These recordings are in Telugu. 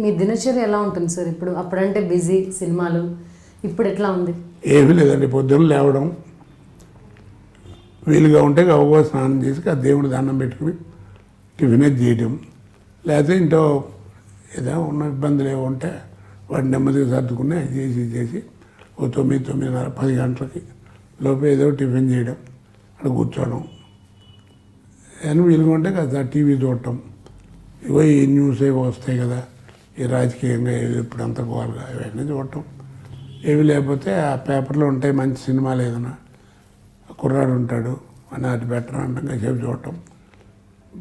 మీ దినచర్య ఎలా ఉంటుంది సార్ ఇప్పుడు? అప్పుడంటే బిజీ సినిమాలు, ఇప్పుడు ఎట్లా ఉంది? ఏమీ లేదండి, పొద్దున్న లేవడం, వీలుగా ఉంటే గవ్వ స్నానం చేసి ఆ దేవుడి దండం పెట్టుకుని టిఫిన్ చేయడం, లేకపోతే ఇంట్లో ఏదో ఉన్న ఇబ్బందులు ఏవో ఉంటే వాటి నెమ్మదిగా సర్దుకుని అది చేసి ఓ 9, 9:30, 10 గంటలకి లోపు ఏదో టిఫిన్ చేయడం, అక్కడ కూర్చోవడం, ఏమైనా వీలుగా ఉంటే కదా టీవీ చూడటం, ఇవో ఈ న్యూస్ ఏవో వస్తాయి కదా, ఈ రాజకీయంగా ఇప్పుడు అంత గోల్గా ఇవన్నీ చూడటం. ఏవి లేకపోతే ఆ పేపర్లో ఉంటాయి మంచి సినిమాలు, ఏదైనా కుర్రాడు ఉంటాడు అని అది బెటర్ అంటాం సేపు చూడటం.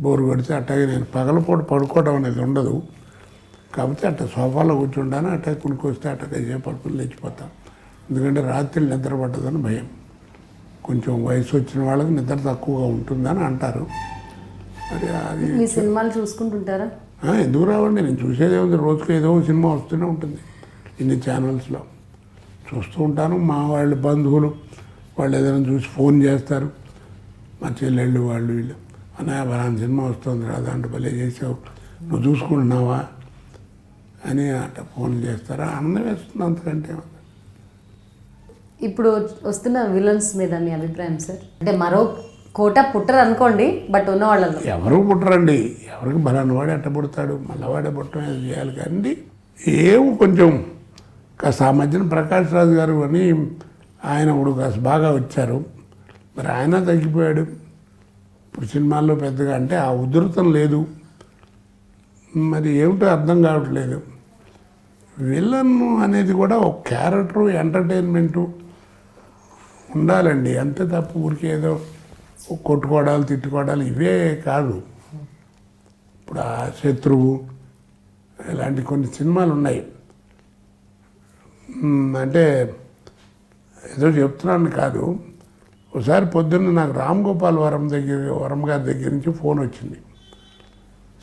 బోరు కొడితే అట్టాగే నేను పగలపూట పడుకోవడం అనేది ఉండదు, కాకపోతే అట్ట సోఫాలో కూర్చుంటాను, అట్ట కునుకొస్తే అట్టగా సేపు పడుకుని లేచిపోతాను. ఎందుకంటే రాత్రి నిద్ర పట్టదని భయం. కొంచెం వయసు వచ్చిన వాళ్ళకి నిద్ర తక్కువగా ఉంటుందని అంటారు. మరి అది మీ సినిమాలు చూసుకుంటుంటారా? ఎందుకు రావండి, నేను చూసేదే ఉంది, రోజుకి ఏదో సినిమా వస్తూనే ఉంటుంది ఇన్ని ఛానల్స్లో, చూస్తూ ఉంటాను. మా వాళ్ళ బంధువులు వాళ్ళు ఏదైనా చూసి ఫోన్ చేస్తారు, మా చెల్లెళ్ళు వాళ్ళు వీళ్ళు, అన్నయ్య బలానా సినిమా వస్తుంది రా, దాంట్లో భలే చేసావు, నువ్వు చూసుకుంటున్నావా అని అట్లా ఫోన్ చేస్తారా, ఆనందం వేస్తుంది, అంతకంటే. ఇప్పుడు వస్తున్న విలన్స్ మీద మీ అభిప్రాయం సార్? అంటే మరో కోట పుట్టరు అనుకోండి, బట్ ఉన్న వాళ్ళలో ఎవరు పుట్టరండి, ఎవరికి బలాన్ని వాడే అట్ట పుడతాడు, మళ్ళీ వాడే పుట్టడం ఏదో చేయాలి. కానీ ఏమో కొంచెం కాస్త ఆ మధ్యన ప్రకాష్ రాజు గారు అని ఆయన ఇప్పుడు కాస్త బాగా వచ్చారు, మరి ఆయన తగ్గిపోయాడు. ఇప్పుడు సినిమాల్లో పెద్దగా అంటే ఆ ఉధృతం లేదు, మరి ఏమిటో అర్థం కావట్లేదు. విలన్ అనేది కూడా ఒక క్యారెక్టరు, ఎంటర్టైన్మెంటు ఉండాలండి, అంతే తప్ప ఊరికే ఏదో కొట్టుకోవడాలు తిట్టుకోవడాలు ఇవే కాదు. ఇప్పుడు ఆ శత్రువు ఇలాంటి కొన్ని సినిమాలు ఉన్నాయి, అంటే ఏదో చెప్తున్నాను కాదు. ఒకసారి పొద్దున్న నాకు రామ్ గోపాల్ వరం గారి దగ్గర నుంచి ఫోన్ వచ్చింది.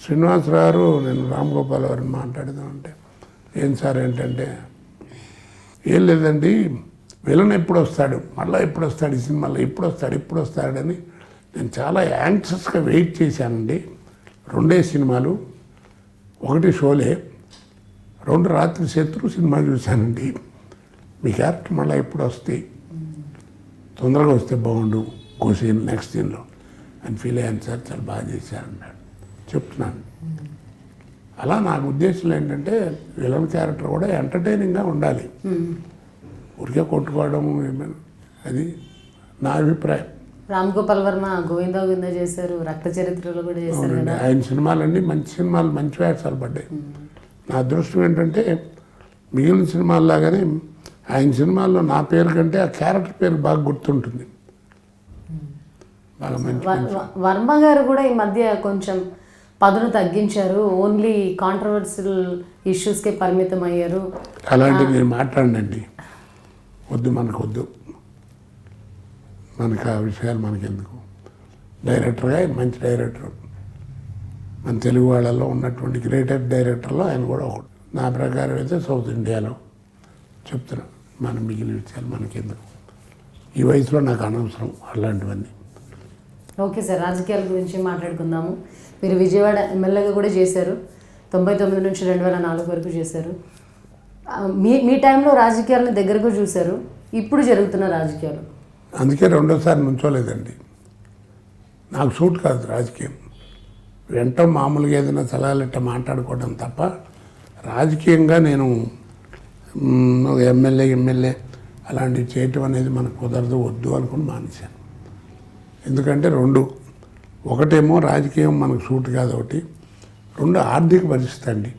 శ్రీనివాసరావు నేను రామ్ గోపాల్ వరం మాట్లాడదామంటే, ఏం సార్ ఏంటంటే, ఏం లేదండి విలన్ ఎప్పుడు వస్తాడు, మళ్ళీ ఎప్పుడు వస్తాడు, ఈ సినిమాలో ఎప్పుడు వస్తాడని నేను చాలా యాంగ్షియస్గా వెయిట్ చేశానండి. 2 సినిమాలు, 1 షోలే, 2 రాత్రి శత్రు సినిమా చూశానండి. మీ క్యారెక్టర్ మళ్ళీ ఎప్పుడు వస్తాయి, తొందరగా వస్తే బాగుండు, ఇంకో సీన్ నెక్స్ట్ సీన్లో అని ఫీల్ అయ్యాను సార్, చాలా బాగా చేశారన్నాడు. చెప్తున్నాను అలా. నాకు ఉద్దేశం ఏంటంటే విలన్ క్యారెక్టర్ కూడా ఎంటర్టైనింగ్గా ఉండాలి, ఊరికే కొట్టుకోవడం అది నా అభిప్రాయం. రామ్ గోపాల్ వర్మ గోవిందా చేశారు, రక్త చరిత్రలో కూడా చేశారు కదా. ఆయన సినిమాలన్నీ మంచి సినిమాలు, మంచి వేషాలు పడ్డాయి. నా అదృష్టం ఏంటంటే మిగిలిన సినిమాల్లాగానే ఆయన సినిమాల్లో నా పేరు కంటే ఆ క్యారెక్టర్ పేరు బాగా గుర్తుంటుంది, బాగా మంచి. వర్మ గారు కూడా ఈ మధ్య కొంచెం పదును తగ్గించారు, ఓన్లీ కాంట్రవర్షియల్ ఇష్యూస్కే పరిమితం అయ్యారు. అలాంటివి నేను మాట్లాడండి, వద్దు, మనకు వద్దు, మనకు ఆ విషయాలు మనకెందుకు. డైరెక్టర్గా ఆయన మంచి డైరెక్టర్, మన తెలుగు వాళ్ళల్లో ఉన్నటువంటి గ్రేటెస్ట్ డైరెక్టర్లో ఆయన కూడా ఒకడు. నా ప్రకారం అయితే సౌత్ ఇండియాలో చెప్తున్నా, మన మిగిలిన విషయాలు మనకెందుకు, ఈ వయసులో నాకు అనవసరం అలాంటివన్నీ. ఓకే సార్, రాజకీయాల గురించి మాట్లాడుకుందాము. మీరు విజయవాడ ఎమ్మెల్యేగా కూడా చేశారు, 99 నుంచి 2004 వరకు చేశారు. మీ టైంలో రాజకీయాలను దగ్గరకు చూశారు, ఇప్పుడు జరుగుతున్న రాజకీయాలు. అందుకే 2సారి నుంచోలేదండి, నాకు సూట్ కాదు రాజకీయం. వెంట మామూలుగా ఏదైనా సలహాలెట్ట మాట్లాడుకోవడం తప్ప రాజకీయంగా నేను ఎమ్మెల్యే అలాంటివి చేయటం అనేది మనకు కుదరదు, వద్దు అనుకుని మానేశాను. ఎందుకంటే 2, ఒకటేమో రాజకీయం మనకు సూట్ కాదు, 2 ఆర్థిక పరిస్థితి అండి,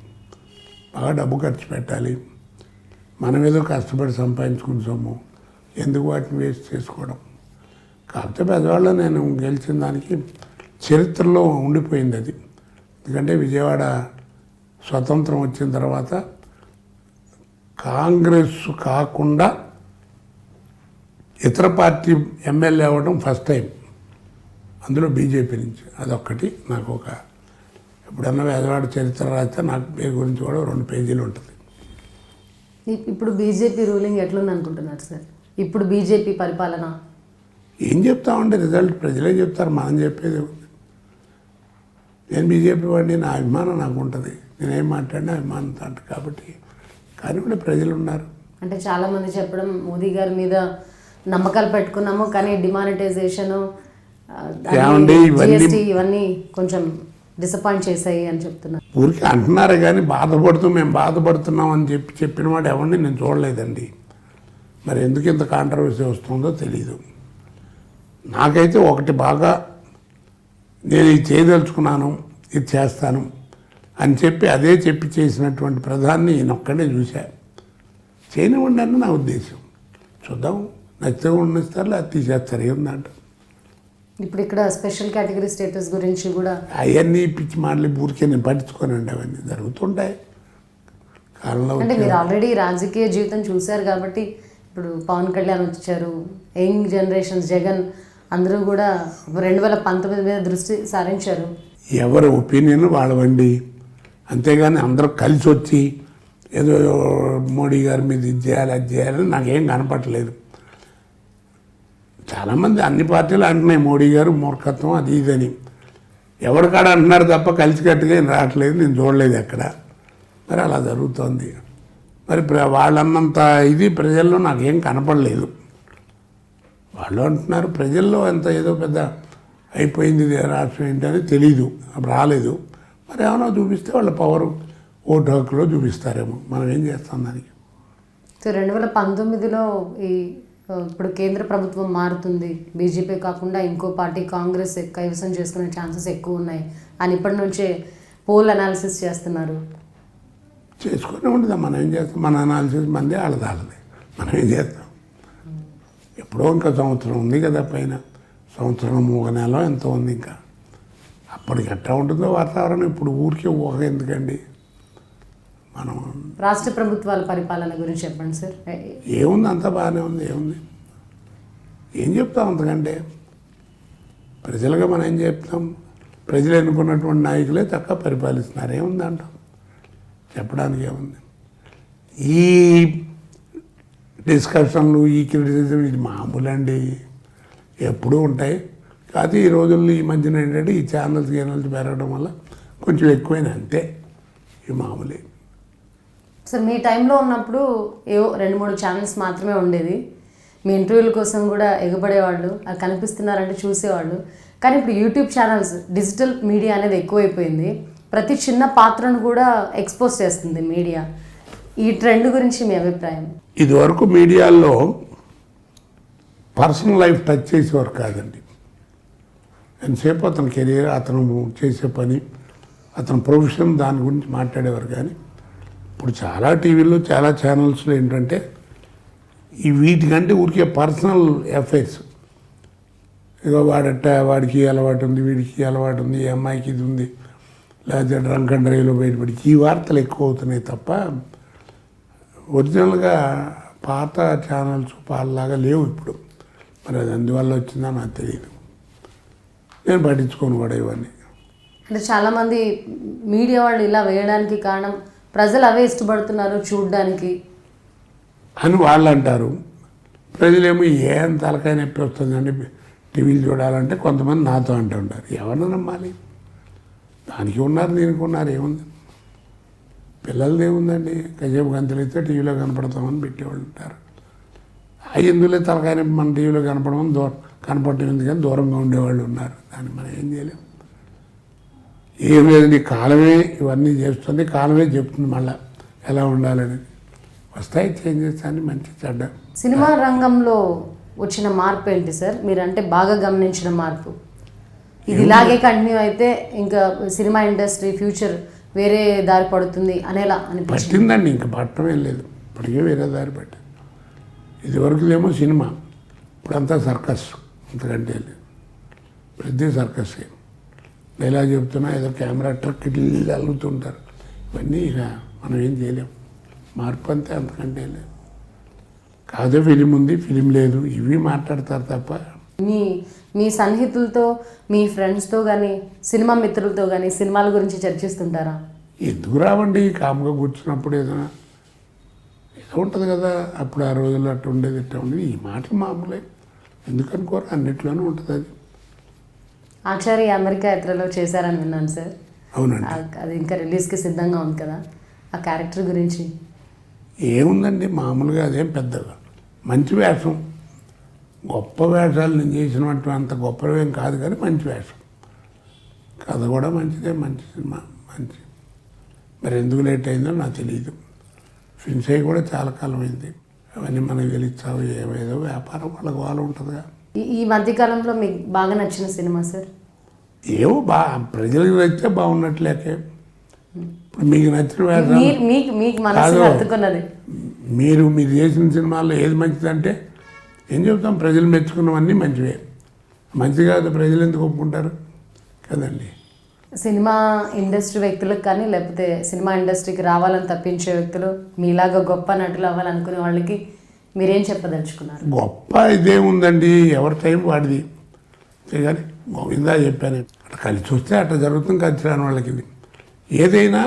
బాగా డబ్బు ఖర్చు పెట్టాలి, మనం ఏదో కష్టపడి సంపాదించుకుని సొమ్ము ఎందుకు వాటిని వేస్ట్ చేసుకోవడం. కాకపోతే పెద్దవాళ్ళు నేను గెలిచిన దానికి చరిత్రలో ఉండిపోయింది అది. ఎందుకంటే విజయవాడ స్వతంత్రం వచ్చిన తర్వాత కాంగ్రెస్ కాకుండా ఇతర పార్టీ ఎమ్మెల్యే అవ్వడం ఫస్ట్ టైం, అందులో బీజేపీ నుంచి. అదొక్కటి నాకు ఒక, ఎప్పుడన్నా విజయవాడ చరిత్ర రాస్తే నాకు పేరు గురించి కూడా 2 పేజీలు ఉంటుంది. ఇప్పుడు బీజేపీ రూలింగ్ ఎట్లుంది అనుకుంటున్నారు సార్? ఇప్పుడు బీజేపీ పరిపాలన ఏం చెప్తామంటే రిజల్ట్ ప్రజలే చెప్తారు, మనం చెప్పేది. నేను బీజేపీ వాడిని, నా అభిమానం నాకు ఉంటుంది, నేనేం మాట్లాడినా అభిమానంతో అంట. కాబట్టి కానీ కూడా ప్రజలు ఉన్నారు. అంటే చాలామంది చెప్పడం మోదీ గారి మీద నమ్మకాలు పెట్టుకున్నాము కానీ డిమానిటైజేషన్, ఏమండి జిఎస్టీ ఇవన్నీ కొంచెం డిసప్పాయింట్ చేశాయి అని చెప్తున్నారు. ఊరికి అంటున్నారు కానీ బాధపడుతూ మేము బాధపడుతున్నాం అని చెప్పిన వాడు ఎవరిని నేను చూడలేదండి. మరి ఎందుకు ఇంత కాంట్రవర్సీ వస్తుందో తెలీదు. నాకైతే ఒకటి బాగా, నేను ఇది చేయదలుచుకున్నాను, ఇది చేస్తాను అని చెప్పి అదే చెప్పి చేసినటువంటి ప్రధాని ఈయనొక్కడే చూశా. చేయనివ్వండి అని నా ఉద్దేశం. చూద్దాం, నచ్చితే ఉండనిస్తారు, అది తీసేస్తారు, ఏముందంట. ఇప్పుడు ఇక్కడ స్పెషల్ కేటగిరీ స్టేటస్ గురించి కూడా అవన్నీ పిచ్చి మాటలు ఊరికే నేను పట్టించుకోనండి. అవన్నీ జరుగుతుంటాయి కాలంలో. అంటే మీరు ఆల్రెడీ రాజకీయ జీవితం చూశారు కాబట్టి ఇప్పుడు పవన్ కళ్యాణ్ వచ్చారు, యంగ్ జనరేషన్స్, జగన్ అందరూ కూడా 2019 మీద దృష్టి సారించారు. ఎవరి ఒపీనియన్ వాళ్ళవండి, అంతేగాని అందరూ కలిసి వచ్చి ఏదో మోడీ గారి మీద ఇది చేయాలి అది చేయాలని నాకేం కనపట్టలేదు. చాలామంది అన్ని పార్టీలు అంటున్నాయి మోడీ గారు మూర్ఖత్వం అది ఇదని. ఎవరికాడ అంటున్నారు తప్ప కలిసికట్టుగా ఏం రావట్లేదు, నేను చూడలేదు ఎక్కడ. మరి అలా జరుగుతోంది. మరి వాళ్ళన్నంత ఇది ప్రజల్లో నాకేం కనపడలేదు. వాళ్ళు అంటున్నారు ప్రజల్లో ఎంత ఏదో పెద్ద అయిపోయింది రాష్ట్రం ఏంటని తెలీదు, అప్పుడు రాలేదు. మరి ఏమైనా చూపిస్తే వాళ్ళ పవరు ఓటు హక్కులో చూపిస్తారేమో, మనం ఏం చేస్తాం దానికి. సో 2019లో ఇప్పుడు కేంద్ర ప్రభుత్వం మారుతుంది, బీజేపీ కాకుండా ఇంకో పార్టీ కాంగ్రెస్ కైవసం చేసుకునే ఛాన్సెస్ ఎక్కువ ఉన్నాయి అని ఇప్పటి నుంచే పోల్ అనాలిసిస్ చేస్తున్నారు. చేసుకునే ఉండదా, మనం ఏం చేస్తాం. మన అనాలిసిస్ మంది వాళ్ళది, మనం ఏం చేస్తాం. ఎప్పుడో ఇంకా సంవత్సరం ఉంది కదా, పైన సంవత్సరం 3 నెలలో ఎంత ఉంది ఇంకా. అప్పటికి ఎట్లా ఉంటుందో వాతావరణం. ఇప్పుడు ఊరికే ఊహ ఎందుకండి. మనం రాష్ట్ర ప్రభుత్వాల పరిపాలన గురించి చెప్పండి సార్. ఏముంది, అంతా బాగానే ఉంది. ఏముంది, ఏం చెప్తాం అంతకంటే. ప్రజలుగా మనం ఏం చెప్తాం, ప్రజలు ఎన్నుకున్నటువంటి నాయకులే చక్కగా పరిపాలిస్తున్నారు, ఏముంది అంటాం. చెప్పడానికి ఏముంది. ఈ డిస్కషన్లు, ఈ క్రిటిసిజం ఇది మామూలు అండి, ఎప్పుడూ ఉంటాయి. కాకపోతే ఈ రోజుల్లో ఈ మధ్యన ఏంటంటే ఈ ఛానల్స్ పెరగడం వల్ల కొంచెం ఎక్కువైనా, అంతే, ఈ మామూలే. సార్ మీ టైంలో ఉన్నప్పుడు ఏవో 2-3 ఛానల్స్ మాత్రమే ఉండేది. మీ ఇంటర్వ్యూల కోసం కూడా ఎగబడేవాళ్ళు, అది కనిపిస్తున్నారంటే చూసేవాళ్ళు. కానీ ఇప్పుడు యూట్యూబ్ ఛానల్స్, డిజిటల్ మీడియా అనేది ఎక్కువైపోయింది. ప్రతి చిన్న పాత్రను కూడా ఎక్స్పోజ్ చేస్తుంది మీడియా. ఈ ట్రెండ్ గురించి మీ అభిప్రాయం? ఇదివరకు మీడియాల్లో పర్సనల్ లైఫ్ టచ్ చేసేవారు కాదండి. ఎంతసేపు అతని కెరీర్, అతను చేసే పని, అతని ప్రొఫెషన్, దాని గురించి మాట్లాడేవారు. కానీ ఇప్పుడు చాలా టీవీల్లో, చాలా ఛానల్స్లో ఏంటంటే ఈ వీటికంటే ఊరికే పర్సనల్ అఫైర్స్. ఇక వాడికి అలవాటు ఉంది, వీడికి అలవాటు ఉంది, ఈ అమ్మాయికి ఇది ఉంది, లేకపోతే డ్రంక్ అండ్ డ్రైవ్లో బయటపడి ఈ వార్తలు ఎక్కువ అవుతున్నాయి తప్ప ఒరిజినల్గా పాత ఛానల్స్ పాలలాగా లేవు ఇప్పుడు. మరి అది అందువల్ల వచ్చిందో నాకు తెలియదు, నేను పట్టించుకోను కూడా ఇవన్నీ. అంటే చాలామంది మీడియా వాళ్ళు ఇలా వేయడానికి కారణం ప్రజలు అవే ఇష్టపడుతున్నారు చూడడానికి అని వాళ్ళు అంటారు. ప్రజలేమో ఏం తలకాయ నొప్పి వస్తుందండి టీవీలు చూడాలంటే కొంతమంది నాతో అంటుంటారు. ఎవరిని నమ్మాలి? దానికి ఉన్నారు, దీనికి ఉన్నారు, ఏముంది. పిల్లలది ఏముందండి, కాసేపు గంతులైతే టీవీలో కనపడతామని పెట్టేవాళ్ళు ఉంటారు. అవి ఎందులో తలకాయ నొప్పి మన టీవీలో కనపడమని కనపడటం ఎందుకని దూరంగా ఉండేవాళ్ళు ఉన్నారు. దాన్ని మనం ఏం చేయలేం. ఏం లేదండి, కాలమే ఇవన్నీ చేస్తుంది, కాలమే చెప్తుంది మళ్ళీ ఎలా ఉండాలని. వస్తాయి చేంజెస్ అని, మంచి చెడ్డ. సినిమా రంగంలో వచ్చిన మార్పు ఏంటి సార్? మీరంటే బాగా గమనించిన మార్పు, ఇది ఇలాగే కంటిన్యూ అయితే ఇంకా సినిమా ఇండస్ట్రీ ఫ్యూచర్ వేరే దారి పడుతుంది అనేలా అనిపించింది? పట్టిందండి, ఇంకా పట్టడం ఏం లేదు. ఇప్పటికే వేరే దారి పట్టింది. ఇదివరకులేమో సినిమా, ఇప్పుడంతా సర్కస్, అంతకంటే లేదు. ప్రతి సర్కస్ ఎలా చెప్తున్నా ఏదో కెమెరా ట్రక్ ఇట్లా అల్లుతుంటారు. ఇవన్నీ ఇక మనం ఏం చేయలేం. మార్పు అంతే, అంతకంటే లేదు. కాదు ఫిలిం ఉంది, ఫిలిం లేదు, ఇవి మాట్లాడతారు తప్ప. మీ సన్నిహితులతో, మీ ఫ్రెండ్స్తో కానీ, సినిమా మిత్రులతో కానీ సినిమాల గురించి చర్చిస్తుంటారా? ఎందుకు రావండి, కామ్గా కూర్చున్నప్పుడు ఏదో ఉంటుంది కదా. అప్పుడు ఆ రోజుల్లో అట్టు ఉండేది, ఇట్లా ఉండేది. ఈ మాటలు మామూలే, ఎందుకనుకోరు, అన్నిట్లోనూ ఉంటుంది అది. ఆచార్య అమెరికా యాత్రలో చేశారని విన్నాను సార్. అవునండి. అది ఇంకా రిలీజ్కి సిద్ధంగా ఉంది కదా, ఆ క్యారెక్టర్ గురించి. ఏముందండి, మామూలుగా అదేం పెద్దగా మంచి వేషం, గొప్ప వేషాలు నేను చేసినట్టు అంత గొప్పవేం కాదు కానీ మంచి వేషం, కథ కూడా మంచిదే, మంచి సినిమా, మంచి. మరి ఎందుకు లేట్ అయిందో నాకు తెలియదు. ఫినిష్ అయ్యి కూడా చాలా కాలం అయింది. అవన్నీ మనకి తెలిసావు, ఏమేదో వ్యాపారం వాళ్ళకి వాళ్ళు ఉంటుందిగా. ఈ మధ్యకాలంలో మీకు బాగా నచ్చిన సినిమా సార్? ఏవో ప్రజలకు నచ్చితే బాగున్నట్లేకే. ఇప్పుడు మీకు నచ్చిన వేషాలు మీకు మనసు హత్తుకున్నది మీరు చేసిన సినిమాల్లో ఏది మంచిదంటే ఏం చెప్తాం, ప్రజలు మెచ్చుకున్నవన్నీ మంచివే. మంచి కాదు ప్రజలు ఎందుకు ఒప్పుకుంటారు కదండి. సినిమా ఇండస్ట్రీ వ్యక్తులకు కానీ, లేకపోతే సినిమా ఇండస్ట్రీకి రావాలని తప్పించే వ్యక్తులు, మీలాగా గొప్ప నటులు అవ్వాలనుకునే వాళ్ళకి మీరేం చెప్పదలుచుకున్నారు? గొప్ప ఇదేముందండి, ఎవరి టైం వాడిది. కానీ గోవిందా చెప్పాను, అట్లా కలిసి వస్తే అట్లా జరుగుతుంది, కలిసి రాని వాళ్ళకి. ఏదైనా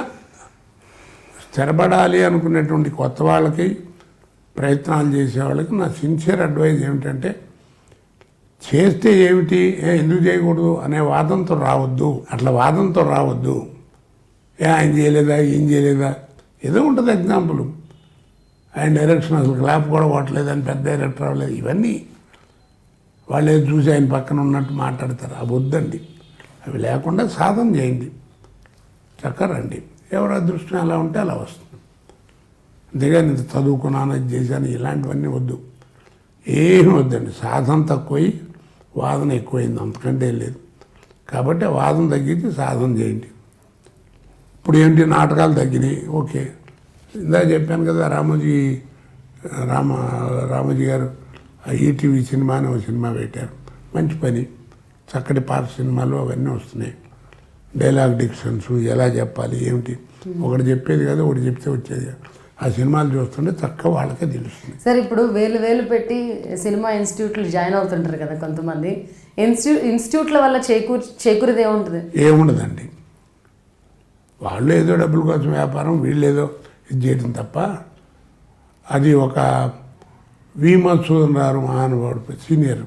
స్థిరపడాలి అనుకునేటువంటి కొత్త వాళ్ళకి, ప్రయత్నాలు చేసే వాళ్ళకి నా సిన్సియర్ అడ్వైజ్ ఏమిటంటే, చేస్తే ఏమిటి, ఎందుకు చేయకూడదు అనే వాదంతో రావద్దు. అట్లా వాదంతో రావద్దు. ఆయన చేయలేదా, ఏం చేయలేదా, ఏదో ఉంటుంది ఎగ్జాంపుల్. ఆయన డైరెక్షన్ అసలు క్లాప్ కూడా కొట్టలేదని పెద్ద డైరెక్టర్ అవ్వలేదు. ఇవన్నీ వాళ్ళు ఏదో చూసి ఆయన పక్కన ఉన్నట్టు మాట్లాడతారు. అవి వద్దండి. అవి లేకుండా సాధన చేయండి, చక్కరండి. ఎవరి అదృష్టం ఎలా ఉంటే అలా వస్తుంది. అంతేగాని ఇంత చదువుకున్నాను, అది చేశాను, ఇలాంటివన్నీ వద్దు. ఏమి వద్దండి. సాధన తక్కువై వాదన ఎక్కువైంది, అంతకంటే లేదు. కాబట్టి వాదన తగ్గించి సాధన చేయండి. ఇప్పుడు ఏంటి, నాటకాలు తగ్గినాయి, ఓకే. ఇందాక చెప్పాను కదా, రామోజీ గారు ఈటీవీ సినిమా అని ఒక సినిమా పెట్టారు. మంచి పని, చక్కటి పాత సినిమాలు అవన్నీ వస్తున్నాయి. డైలాగ్ డిక్షన్స్ ఎలా చెప్పాలి ఏమిటి, ఒకటి చెప్పేది కదా, ఒకటి చెప్తే వచ్చేది. ఆ సినిమాలు చూస్తుంటే చక్కగా వాళ్ళకే తెలుస్తుంది. సార్ ఇప్పుడు వేలు పెట్టి సినిమా ఇన్స్టిట్యూట్లు జాయిన్ అవుతుంటారు కదా కొంతమంది. ఇన్స్టిట్యూట్ల వల్ల చేకూరేది ఏముంటుంది? ఏముండదండి. వాళ్ళు ఏదో డబ్బుల కోసం వ్యాపారం, వీళ్ళు ఏదో ఇది చేయడం తప్ప. అది ఒక వి మధుసూదన్ రావు మహానుభావుడు సీనియర్,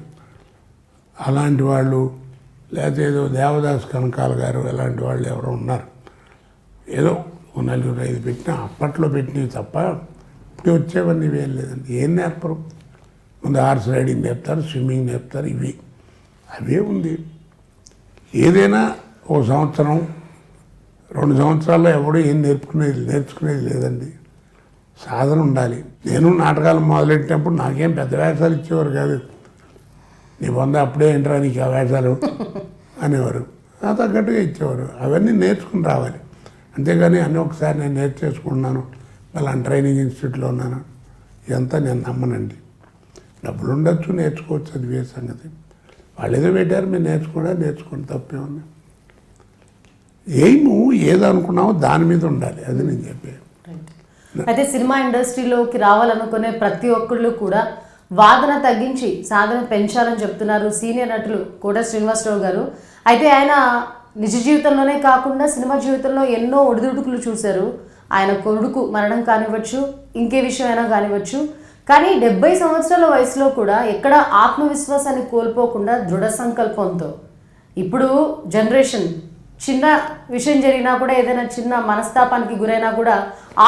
అలాంటి వాళ్ళు, లేకపోతే ఏదో దేవదాస్ కనకాల గారు, అలాంటి వాళ్ళు ఎవరో ఉన్నారు. ఏదో 4-5 పెట్టినా అప్పట్లో పెట్టినవి తప్ప ఇప్పుడు వచ్చేవన్నీ ఏం లేదండి. ఏం నేర్పరు. ముందు హార్స్ రైడింగ్ నేర్పుతారు, స్విమ్మింగ్ నేర్పుతారు, ఇవి అవే ఉంది. ఏదైనా ఒక సంవత్సరం 2 సంవత్సరాల్లో ఎవడో ఏం నేర్చుకునేది లేదండి. సాధన ఉండాలి. నేను నాటకాలు మొదలెట్టినప్పుడు నాకేం పెద్ద వేషాలు ఇచ్చేవారు కాదు. నీ వంద అప్పుడే ఏంట్రా నీకు ఆ వేషాలు అనేవారు. ఆ తగ్గట్టుగా ఇచ్చేవారు. అవన్నీ నేర్చుకుని రావాలి. అంతేగాని అన్నీ ఒకసారి నేను నేర్చేసుకుంటున్నాను, అలాంటి ట్రైనింగ్ ఇన్స్టిట్యూట్లో ఉన్నాను, ఇదంతా నేను నమ్మనండి. డబ్బులు ఉండొచ్చు, నేర్చుకోవచ్చు, అది వేరే సంగతి. వాళ్ళు ఏదో పెట్టారు, మీరు నేర్చుకోండి, తప్పేముంది. ఏమో ఏదో అనుకున్నామో దాని మీద ఉండాలి, అది నేను చెప్పేది. అయితే సినిమా ఇండస్ట్రీలోకి రావాలనుకునే ప్రతి ఒక్కళ్ళు కూడా వాదన తగ్గించి సాధన పెంచాలని చెప్తున్నారు సీనియర్ నటులు కోట శ్రీనివాసరావు గారు. అయితే ఆయన నిజ జీవితంలోనే కాకుండా సినిమా జీవితంలో ఎన్నో ఒడిదుడుకులు చూశారు. ఆయన కొడుకు మరణం కానివ్వచ్చు, ఇంకే విషయం అయినా కానివ్వచ్చు. కానీ 70 సంవత్సరాల వయసులో కూడా ఎక్కడ ఆత్మవిశ్వాసాన్ని కోల్పోకుండా దృఢ సంకల్పంతో ఇప్పుడు జనరేషన్ చిన్న విషయం జరిగినా కూడా, ఏదైనా చిన్న మనస్తాపానికి గురైనా కూడా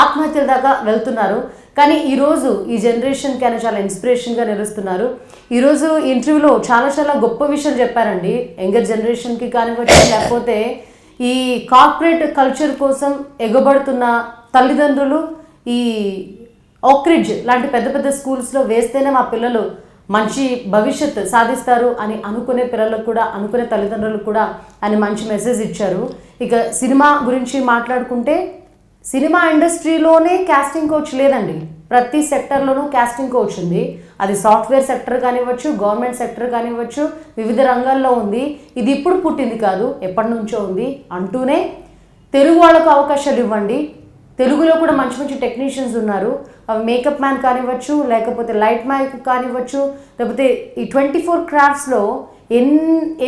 ఆత్మహత్యల దాకా వెళ్తున్నారు. కానీ ఈరోజు ఈ జనరేషన్కి ఆయన చాలా ఇన్స్పిరేషన్గా నిలుస్తున్నారు. ఈరోజు ఇంటర్వ్యూలో చాలా గొప్ప విషయాలు చెప్పారండి. యంగర్ జనరేషన్కి కానివ్వచ్చు, లేకపోతే ఈ కార్పొరేట్ కల్చర్ కోసం ఎగబడుతున్న తల్లిదండ్రులు ఈ ఆక్రిడ్జ్ లాంటి పెద్ద స్కూల్స్లో వేస్తేనే మా పిల్లలు మంచి భవిష్యత్తు సాధిస్తారు అని అనుకునే పిల్లలకు కూడా, అనుకునే తల్లిదండ్రులకు కూడా ఆయన మంచి మెసేజ్ ఇచ్చారు. ఇక సినిమా గురించి మాట్లాడుకుంటే, సినిమా ఇండస్ట్రీలోనే కాస్టింగ్ కోచ్ లేదండి. ప్రతి సెక్టర్లోనూ కాస్టింగ్ కోచ్ ఉంది. అది సాఫ్ట్వేర్ సెక్టర్ కానివ్వచ్చు, గవర్నమెంట్ సెక్టర్ కానివ్వచ్చు, వివిధ రంగాల్లో ఉంది. ఇది ఇప్పుడు పుట్టింది కాదు, ఎప్పటి నుంచో ఉంది. అంటూనే తెలుగు వాళ్ళకు అవకాశాలు ఇవ్వండి. తెలుగులో కూడా మంచి టెక్నీషియన్స్ ఉన్నారు. మేకప్ మ్యాన్ కానివ్వచ్చు, లేకపోతే లైట్ మ్యాన్ కానివ్వచ్చు, లేకపోతే ఈ 24 క్రాఫ్ట్స్లో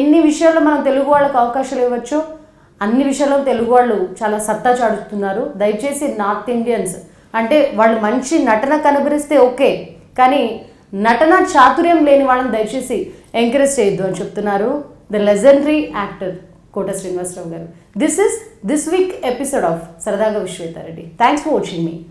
ఎన్ని విషయాల్లో మనం తెలుగు వాళ్ళకు అవకాశాలు ఇవ్వచ్చు, అన్ని విషయాల్లో తెలుగు వాళ్ళు చాలా సత్తా చాటుతున్నారు. దయచేసి నార్త్ ఇండియన్స్ అంటే వాళ్ళు మంచి నటన కనబరిస్తే ఓకే, కానీ నటన చాతుర్యం లేని వాళ్ళని దయచేసి ఎంకరేజ్ చేయొద్దు అని చెప్తున్నారు ద లెజెండరీ యాక్టర్ కోట శ్రీనివాసరావు గారు. This is this week episode of Saradaga Vishwetareddy. Thanks for watching me.